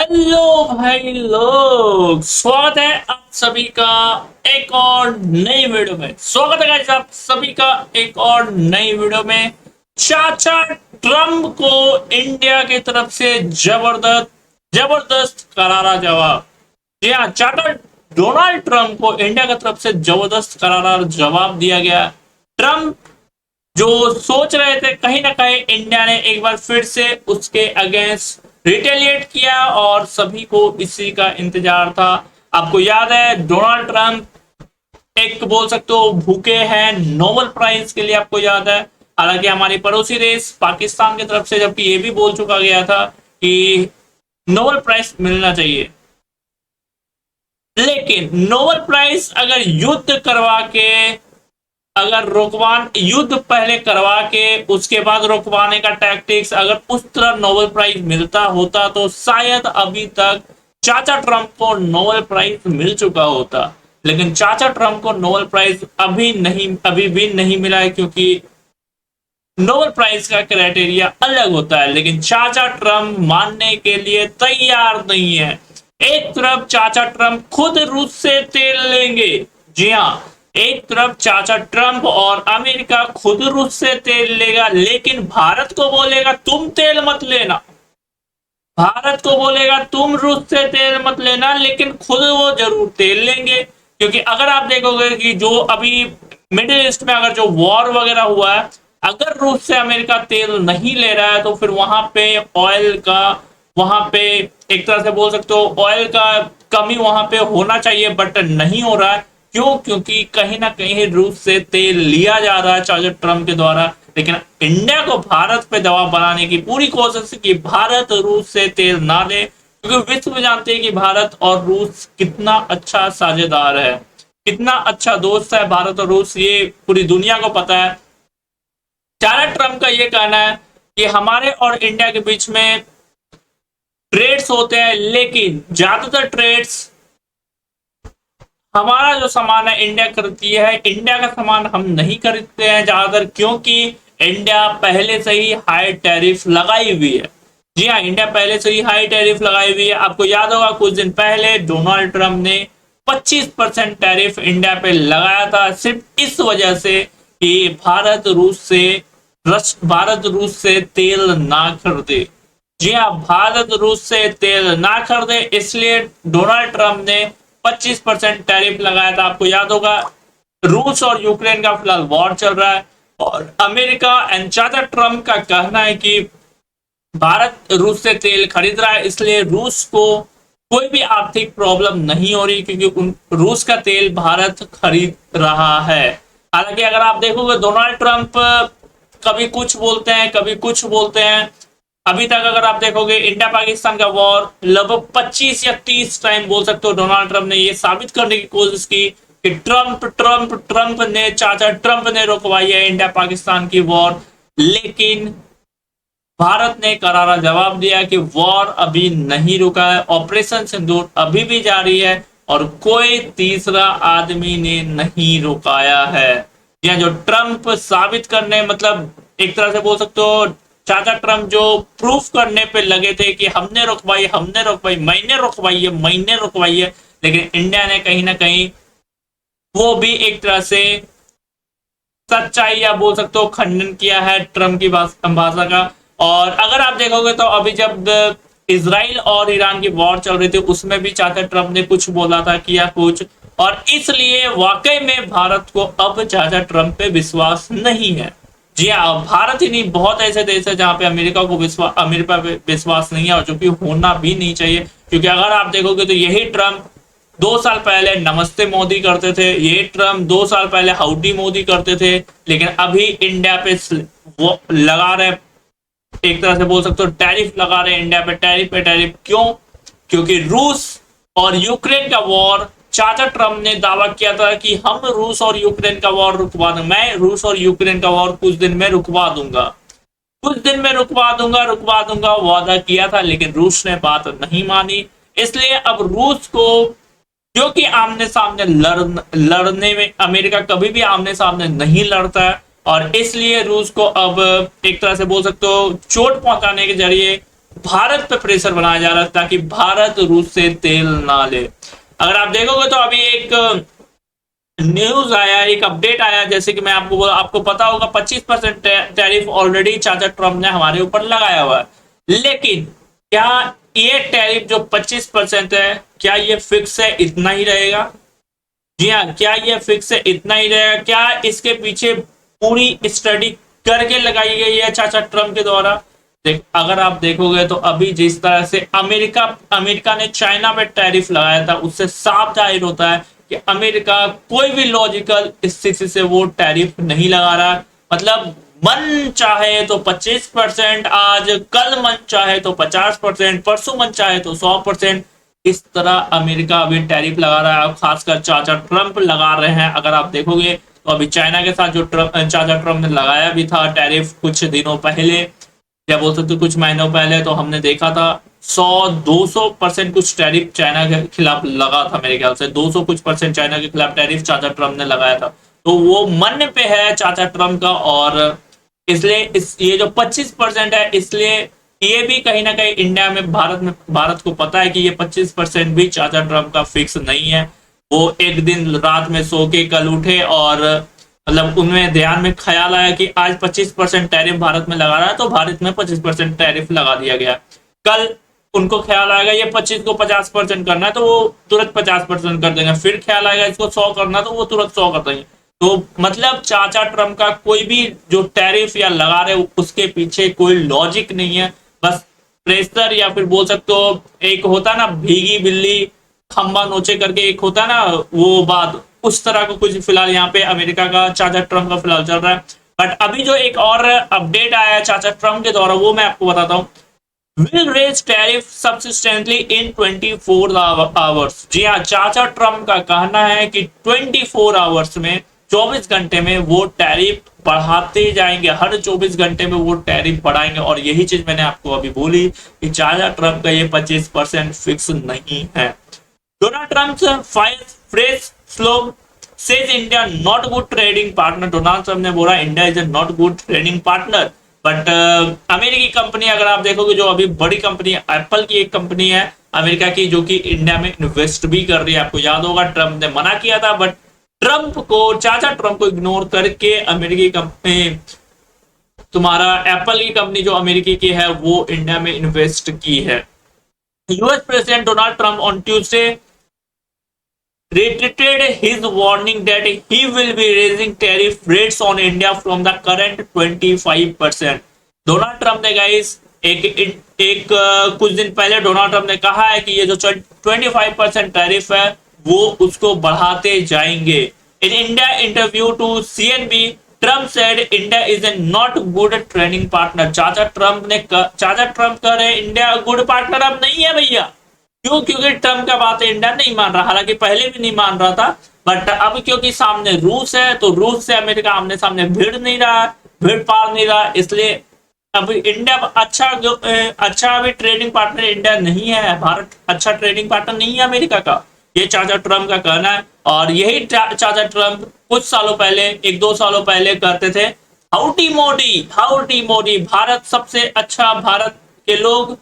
Hello भाई लोग, स्वागत है आप सभी का एक और नई वीडियो में। स्वागत है गाइस आप सभी का एक और नई वीडियो में। चाचा ट्रम्प को इंडिया की तरफ से जबरदस्त जबरदस्त करारा जवाब। जी हाँ, चाचा डोनाल्ड ट्रम्प को इंडिया की तरफ से जबरदस्त करारा जवाब दिया गया। ट्रम्प जो सोच रहे थे कहीं ना कहीं इंडिया ने एक बार फिर से उसके अगेंस्ट रिटेलिएट किया और सभी को इसी का इंतजार था। आपको याद है डोनाल्ड ट्रंप एक बोल सकते हो भूखे हैं नोबेल प्राइज के लिए, आपको याद है। हालांकि हमारे पड़ोसी देश पाकिस्तान की तरफ से जबकि ये भी बोल चुका गया था कि नोबेल प्राइज मिलना चाहिए, लेकिन नोबेल प्राइज अगर युद्ध करवा के, अगर रुकवान युद्ध पहले करवा के उसके बाद रुकवाने का टैक्टिक्स अगर उस तरह नोबेल प्राइज मिलता होता तो शायद अभी तक चाचा ट्रम्प को नोबेल प्राइज मिल चुका होता। लेकिन चाचा ट्रम्प को नोबेल प्राइज अभी भी नहीं मिला है, क्योंकि नोबेल प्राइज का क्राइटेरिया अलग होता है। लेकिन चाचा ट्रम्प मानने के लिए तैयार नहीं है। एक तरफ चाचा ट्रम्प खुद रूस से तेल लेंगे, जी हाँ, एक तरफ चाचा ट्रम्प और अमेरिका खुद रूस से तेल लेगा, लेकिन भारत को बोलेगा तुम तेल मत लेना, भारत को बोलेगा तुम रूस से तेल मत लेना, लेकिन खुद वो जरूर तेल लेंगे। क्योंकि अगर आप देखोगे कि जो अभी मिडिल ईस्ट में अगर जो वॉर वगैरह हुआ है, अगर रूस से अमेरिका तेल नहीं ले रहा है तो फिर वहां पे ऑयल का, वहां पे एक तरह से बोल सकते हो ऑयल का कमी वहां पे होना चाहिए, बट नहीं हो रहा है। क्यों? क्योंकि कहीं ना कहीं रूस से तेल लिया जा रहा है चाचा ट्रम्प के द्वारा। लेकिन इंडिया को भारत पे दबाव बनाने की पूरी कोशिश की भारत रूस से तेल ना ले, क्योंकि विश्व जानते हैं कि भारत और रूस कितना अच्छा साझेदार है, कितना अच्छा दोस्त है भारत और रूस, ये पूरी दुनिया को पता है। चाचा ट्रम्प का ये कहना है कि हमारे और इंडिया के बीच में ट्रेड्स होते हैं, लेकिन ज्यादातर ट्रेड्स हमारा जो सामान है इंडिया खरीदती है, इंडिया का सामान हम नहीं खरीदते हैं ज्यादातर, क्योंकि इंडिया पहले से ही हाई टैरिफ लगाई हुई है। जी हाँ, इंडिया पहले से ही हाई टैरिफ लगाई हुई है। आपको याद होगा कुछ दिन पहले डोनाल्ड ट्रंप ने 25% टैरिफ इंडिया पे लगाया था, सिर्फ इस वजह से कि भारत रूस से तेल ना खरीदे। जी हाँ, भारत रूस से तेल ना खरीदे, इसलिए डोनाल्ड ट्रंप ने 25% टैरिफ लगाया था। आपको याद होगा रूस और यूक्रेन का फिलहाल वॉर चल रहा है और अमेरिका एंड चाचा ट्रम्प का कहना है कि भारत रूस से तेल खरीद रहा है, इसलिए रूस को कोई भी आर्थिक प्रॉब्लम नहीं हो रही, क्योंकि रूस का तेल भारत खरीद रहा है। हालांकि अगर आप देखोगे डोनाल्ड ट्रंप कभी कुछ बोलते हैं कभी कुछ बोलते हैं। अभी तक अगर आप देखोगे इंडिया पाकिस्तान का वॉर लगभग 25 या 30 टाइम बोल सकते हो डोनाल्ड ट्रंप ने ये साबित करने की कोशिश की कि चाचा ट्रंप ने रुकवाई है इंडिया पाकिस्तान की वॉर। लेकिन भारत ने करारा जवाब दिया कि वॉर अभी नहीं रुका है, ऑपरेशन सिंदूर अभी भी जारी है और कोई तीसरा आदमी ने नहीं रुकाया है। या जो ट्रंप साबित करने, मतलब एक तरह से बोल सकते हो चाचा ट्रम्प जो प्रूफ करने पे लगे थे कि हमने रुकवाई मैंने रुकवाई है, लेकिन इंडिया ने कहीं ना कहीं वो भी एक तरह से सच्चाई या बोल सकते हो खंडन किया है ट्रम्प की भाषा का। और अगर आप देखोगे तो अभी जब इजराइल और ईरान की वॉर चल रही थी उसमें भी चाचा ट्रम्प ने कुछ बोला था, किया कुछ, और इसलिए वाकई में भारत को अब चाचा ट्रम्प पे विश्वास नहीं है। जी हाँ, भारत ही नहीं, बहुत ऐसे देश है जहां पे अमेरिका पे विश्वास नहीं है, और जो कि होना भी नहीं चाहिए। क्योंकि अगर आप देखोगे तो यही ट्रम्प 2 साल पहले नमस्ते मोदी करते थे, यही ट्रम्प 2 साल पहले हाउडी मोदी करते थे, लेकिन अभी इंडिया पे वो लगा रहे, एक तरह से बोल सकते हो टैरिफ लगा रहे इंडिया पे, टैरिफ पे टैरिफ। क्यों? क्योंकि रूस और यूक्रेन का वॉर, चाचा ट्रम्प ने दावा किया था कि हम रूस और यूक्रेन का वॉर रुकवा दूंगा, मैं रूस और यूक्रेन का वॉर कुछ दिन में रुकवा दूंगा, रुकवा दूंगा वादा किया था, लेकिन रूस ने बात नहीं मानी। इसलिए अब रूस को, जो कि आमने सामने लड़ने में अमेरिका कभी भी आमने सामने नहीं लड़ता है, और इसलिए रूस को अब एक तरह से बोल सकते हो चोट पहुंचाने के जरिए भारत पे प्रेशर बनाया जा रहा है ताकि भारत रूस से तेल ना ले। अगर आप देखोगे तो अभी एक न्यूज आया, एक अपडेट आया, जैसे कि मैं आपको पता होगा 25% टैरिफ ऑलरेडी चाचा ट्रम्प ने हमारे ऊपर लगाया हुआ है। लेकिन क्या ये टैरिफ जो 25% है, क्या ये फिक्स है, इतना ही रहेगा? जी हाँ, क्या ये फिक्स है, इतना ही रहेगा? क्या इसके पीछे पूरी स्टडी करके लगाई गई है चाचा ट्रम्प के द्वारा? अगर आप देखोगे तो अभी जिस तरह से अमेरिका ने चाइना पे टैरिफ लगाया था, उससे साफ जाहिर होता है कि अमेरिका कोई भी लॉजिकल स्थिति से वो टैरिफ नहीं लगा रहा। मतलब मन चाहे तो 25%, आज कल मन चाहे तो 50%, परसों मन चाहे तो 100%, इस तरह अमेरिका अभी टैरिफ लगा रहा है। खासकर चाचा ट्रम्प लगा रहे हैं। अगर आप देखोगे तो अभी चाइना के साथ जो चाचा ट्रम्प ने लगाया भी था टैरिफ कुछ दिनों पहले, या बोल सकते कुछ महीनों पहले, तो हमने देखा था 100-200% कुछ टैरिफ चाइना के खिलाफ लगा था। मेरे ख्याल से 200 कुछ परसेंट चाइना के खिलाफ टैरिफ चाचा ट्रम्प ने लगाया था। तो वो मन पे है चाचा ट्रम्प का, और इसलिए ये जो 25% है, इसलिए ये भी कहीं ना कहीं इंडिया में भारत को पता है कि ये 25% भी चाचा ट्रम्प का फिक्स नहीं है। वो एक दिन रात में सो के कल उठे और मतलब उनमें ध्यान में ख्याल आया कि आज 25% टैरिफ भारत में लगा रहा है, तो भारत में 25% टैरिफ लगा दिया गया। कल उनको ख्याल आएगा ये 25 को 50% करना है, तो वो तुरंत 50% कर देंगे। फिर ख्याल आएगा इसको 100 करना, तो वो तुरंत 100 कर देंगे। तो मतलब चाचा ट्रम्प का कोई भी जो टैरिफ या लगा रहे उसके पीछे कोई लॉजिक नहीं है, बस प्रेशर, या फिर बोल सकते हो एक होता ना भीगी बिल्ली खंबा नोचे करके, एक होता ना वो बात, उस तरह का कुछ फिलहाल यहाँ पे अमेरिका का चाचा ट्रम्प का फिलहाल चल रहा है। बट अभी जो एक और अपडेट आया है चाचा ट्रम्प के द्वारा, वो मैं आपको बताता हूँ। Will raise tariff substantially in 24 hours. जी हाँ, चाचा ट्रम्प का कहना है कि 24 आवर्स में, 24 घंटे में वो टैरिफ बढ़ाते जाएंगे। हर 24 घंटे में वो टैरिफ बढ़ाएंगे। और यही चीज मैंने आपको अभी बोली कि चाचा ट्रम्प का ये 25% फिक्स नहीं है। Donald Trump fresh slog says India not good trading partner। Donald Trump ने बोला India is a not good trading partner. But अमेरिकी कंपनी, अगर आप देखोगे जो अभी बड़ी कंपनी एप्पल की एक कंपनी है अमेरिका की, जो कि इंडिया में इन्वेस्ट भी कर रही है। आपको याद होगा ट्रम्प ने मना किया था, बट चाचा ट्रम्प को इग्नोर करके अमेरिकी कंपनी, तुम्हारा एप्पल की कंपनी जो अमेरिकी की है, वो इंडिया में इन्वेस्ट की है। US president Donald Trump on Tuesday reiterated his warning that he will be raising tariff rates on India from the current 25%। Donald Trump ने गाइस एक कुछ दिन पहले डोनाल्ड ट्रम्प ने कहा है कि ये जो 25% टैरिफ है वो उसको बढ़ाते जाएंगे। In India interview to CNB, Trump said India is a not good trading partner. चाचा ट्रम्प कह रहे हैं इंडिया गुड पार्टनर अब नहीं है भैया। क्यों? क्योंकि ट्रम्प का बात इंडिया नहीं मान रहा, हालांकि पहले भी नहीं मान रहा था, बट अब क्योंकि सामने रूस है, तो रूस से अमेरिका आमने सामने भीड़ पार नहीं रहा, इसलिए अब इंडिया अच्छा अभी ट्रेडिंग पार्टनर इंडिया नहीं है। भारत अच्छा ट्रेडिंग पार्टनर नहीं है अमेरिका का, ये चाचा ट्रम्प का कहना है। और यही चाचा ट्रम्प कुछ सालों पहले, 1-2 सालों पहले करते थे, हाउडी मोदी, भारत सबसे अच्छा, भारत के लोग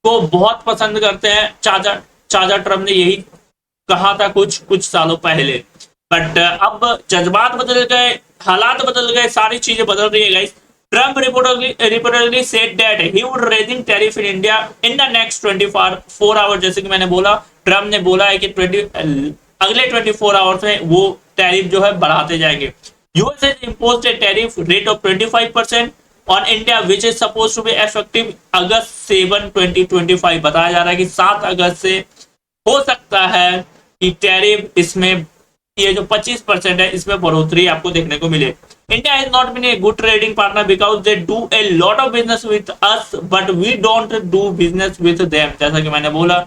को बहुत पसंद करते हैं। चाचा ट्रम्प ने यही कहा था कुछ सालों पहले। बट अब जज्बात बदल गए, हालात बदल गए, सारी चीजें बदल रही है guys. Trump reportedly said that he would raising tariff in India in the next 24 hour. जैसे कि मैंने बोला, ट्रम्प ने बोला है कि अगले 24 आवर्स में वो टैरिफ जो है बढ़ाते जाएंगे। US has imposed a tariff rate of 25% on India which is supposed to be effective August 7, 2025। बताया जा रहा है कि 7 अगस्त से हो सकता है कि टैरिफ इसमें ये जो 25% है इसमें बढ़ोतरी आपको देखने को मिले। India has not been a good trading partner because they do a lot of business with us but we don't do business with them. जैसा कि मैंने बोला,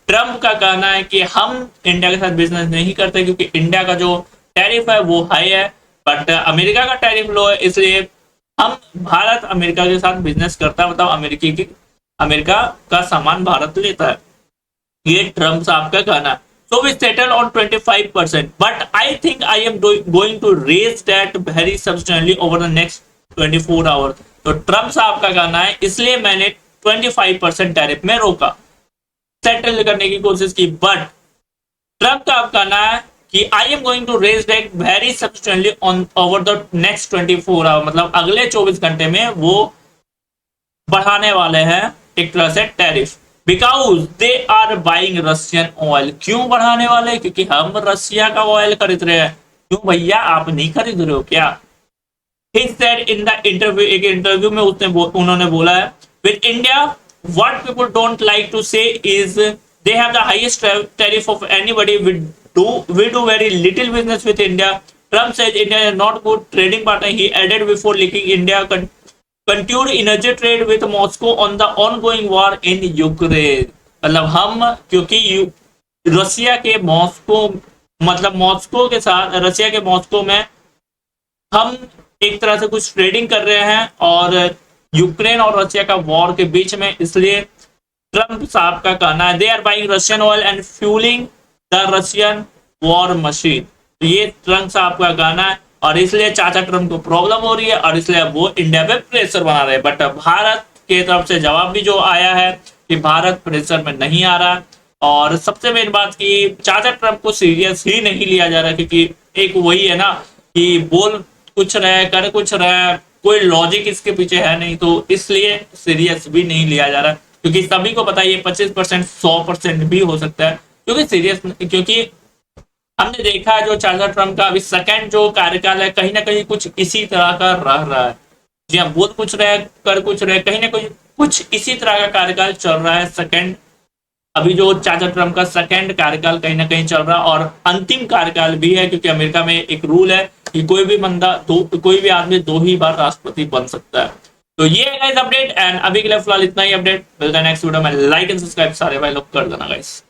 ट्रम्प का कहना है कि हम इंडिया के साथ बिजनेस नहीं करते क्योंकि इंडिया का जो टैरिफ है वो हाई है, बट अमेरिका का टैरिफ लो है, इसलिए हम भारत अमेरिका के साथ बिजनेस करता है, मतलब अमेरिका का सामान भारत लेता है। ये ट्रम्प साहब का कहना है। So we settle on 25%, but I think I am going to raise that very substantially over the next 24 hours। तो ट्रम्प साहब का कहना है इसलिए मैंने 25% टैरिफ में रोका, सेटल करने की कोशिश की। बट ट्रम्प का अब कहना है कि I am going to raise that very substantially on over the next 24 hour, मतलब अगले 24 घंटे में वो बढ़ाने वाले हैं एक तरह से tariff, because they are buying Russian oil. क्यों बढ़ाने वाले? क्योंकि हम रशिया का ऑयल खरीद रहे हैं। क्यों भैया, आप नहीं खरीद रहे हो क्या? He said in the interview, एक इंटरव्यू में उन्होंने बोला है, with India what people don't like to say is they have the highest tariff of anybody. We do very little business with India. Trump says India is not good trading partner. He added before linking India continued energy trade with Moscow on the ongoing war in Ukraine. मतलब हम क्योंकि Russia के Moscow, मतलब Moscow के साथ, Russia के Moscow में हम एक तरह से कुछ ट्रेडिंग कर रहे हैं और यूक्रेन और रशिया का वॉर के बीच में, इसलिए ट्रम्प साहब का कहना है they are buying Russian oil and fuelling the Russian war machine. तो ये ट्रम्प साहब का कहना है और इसलिए चाचा ट्रम्प को प्रॉब्लम हो रही है और इसलिए वो इंडिया पे प्रेशर बना रहे हैं। बट भारत के तरफ से जवाब भी जो आया है कि भारत प्रेशर में नहीं आ रहा, और सबसे मेन बात कि चाचा ट्रम्प को सीरियस ही नहीं लिया जा रहा, क्योंकि एक वही है ना कि बोल कुछ रहे कर कुछ रहे, कोई लॉजिक इसके पीछे है नहीं, तो इसलिए सीरियस भी नहीं लिया जा रहा, क्योंकि सभी को पता है ये 25% 100% भी हो सकता है। क्योंकि हमने देखा है जो चाचा ट्रम्प का अभी सेकंड जो कार्यकाल है कहीं ना कहीं कुछ इसी तरह का रह रहा है। जी हाँ, बोल कुछ रहे कर कुछ रहे, कहीं ना कहीं कुछ इसी तरह का कार्यकाल चल रहा है। सेकंड अभी जो चाचा ट्रम्प का सेकंड कार्यकाल कहीं ना कहीं चल रहा है और अंतिम कार्यकाल भी है, क्योंकि अमेरिका में एक रूल है कि कोई भी आदमी 2 ही बार राष्ट्रपति बन सकता है। तो ये है गाइस अपडेट, एंड अभी के लिए फिलहाल इतना ही अपडेट। मिलता है नेक्स्ट वीडियो में। लाइक एंड सब्सक्राइब सारे भाई लोग कर देना गाइस।